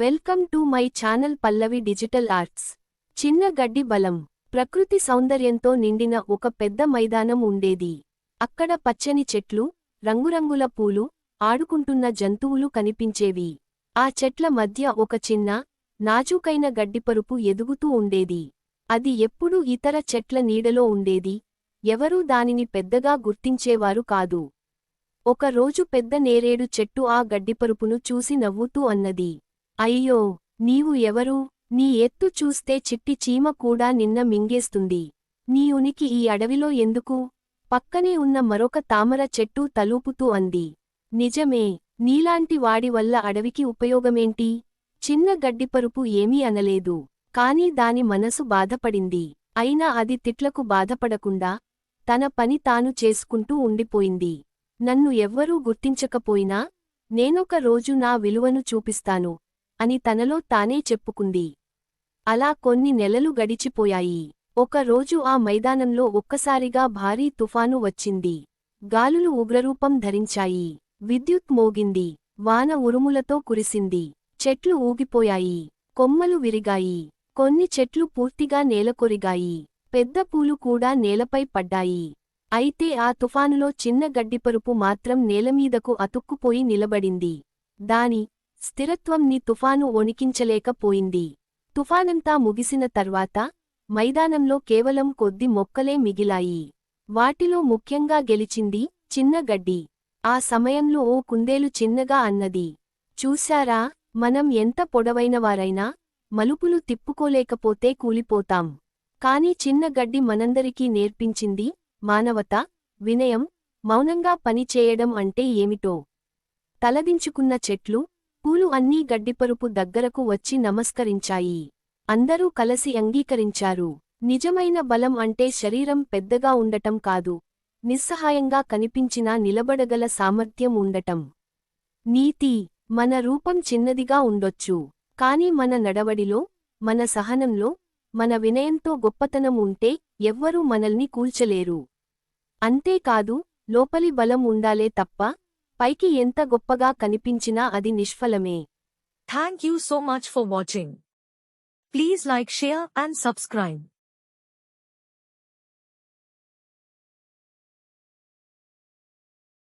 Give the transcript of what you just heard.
Welcome to my channel Pallavi digital arts. చిన్న గడ్డి బలం. ప్రకృతి సౌందర్యంతో నిండిన ఒక పెద్ద మైదానం ఉండేది. అక్కడ పచ్చని చెట్లు, రంగురంగుల పూలు, ఆడుకుంటున్న జంతువులు కనిపించేవి. ఆ చెట్ల మధ్య ఒక చిన్న, నాజూకైన గడ్డిపరుపు ఎదుగుతూ ఉండేది. అది ఎప్పుడూ ఇతర చెట్ల నీడలో ఉండేది. ఎవరూ దానిని పెద్దగా గుర్తించేవారు కాదు. ఒక రోజు పెద్ద నేరేడు చెట్టు ఆ గడ్డిపరుపును చూసి నవ్వుతూ అన్నది, అయ్యో, నీవు ఎవరు? నీ ఎత్తు చూస్తే చిట్టి చీమ కూడా నిన్న మింగేస్తుంది. నీ ఉనికి ఈ అడవిలో ఎందుకు? పక్కనే ఉన్న మరొక తామర చెట్టు తలూపుతూ అంది, నిజమే, నీలాంటి వాడి వల్ల అడవికి ఉపయోగమేంటి? చిన్న గడ్డిపరుపు ఏమీ అనలేదు. కాని దాని మనసు బాధపడింది. అయినా అది తిట్లకు బాధపడకుండా తన పని తాను చేసుకుంటూ ఉండిపోయింది. నన్ను ఎవ్వరూ గుర్తించకపోయినా నేనొక రోజు నా విలువను చూపిస్తాను అని తనలో తానే చెప్పుకుంది. అలా కొన్ని నెలలు గడిచిపోయాయి. ఒక రోజు ఆ మైదానంలో ఒక్కసారిగా భారీ తుఫాను వచ్చింది. గాలులు ఉగ్రరూపం ధరించాయి. విద్యుత్ మోగింది. వాన ఉరుములతో కురిసింది. చెట్లు ఊగిపోయాయి. కొమ్మలు విరిగాయి. కొన్ని చెట్లు పూర్తిగా నేలకొరిగాయి. పెద్ద పూలు కూడా నేలపై పడ్డాయి. అయితే ఆ తుఫానులో చిన్న గడ్డిపరుపు మాత్రం నేలమీదకు అతుక్కుపోయి నిలబడింది. దాని స్థిరత్వంని తుఫాను వణికించలేకపోయింది. తుఫానంతా ముగిసిన తర్వాత మైదానంలో కేవలం కొద్ది మొక్కలే మిగిలాయి. వాటిలో ముఖ్యంగా గెలిచింది చిన్న గడ్డి. ఆ సమయంలో ఓ కుందేలు చిన్నగా అన్నది, చూశారా, మనం ఎంత పొడవైనవారైనా మలుపులు తిప్పుకోలేకపోతే కూలిపోతాం. కాని చిన్న గడ్డి మనందరికీ నేర్పించింది మానవత, వినయం, మౌనంగా పనిచేయడం అంటే ఏమిటో. తలదించుకున్న చెట్లు, పూలు అన్నీ గడ్డిపరుపు దగ్గరకు వచ్చి నమస్కరించాయి. అందరూ కలసి అంగీకరించారు. నిజమైన బలం అంటే శరీరం పెద్దగా ఉండటం కాదు, నిస్సహాయంగా కనిపించినా నిలబడగల సామర్థ్యం ఉండటం. నీతి: మన రూపం చిన్నదిగా ఉండొచ్చు, కాని మన నడవడిలో, మన సహనంలో, మన వినయంతో గొప్పతనం ఉంటే ఎవ్వరూ మనల్ని కూల్చలేరు. అంతేకాదు, లోపలి బలం ఉండాలే తప్ప పైకి ఎంత గొప్పగా కనిపించినా అది నిష్ఫలమే. Thank you so much for watching. Please like, share and subscribe.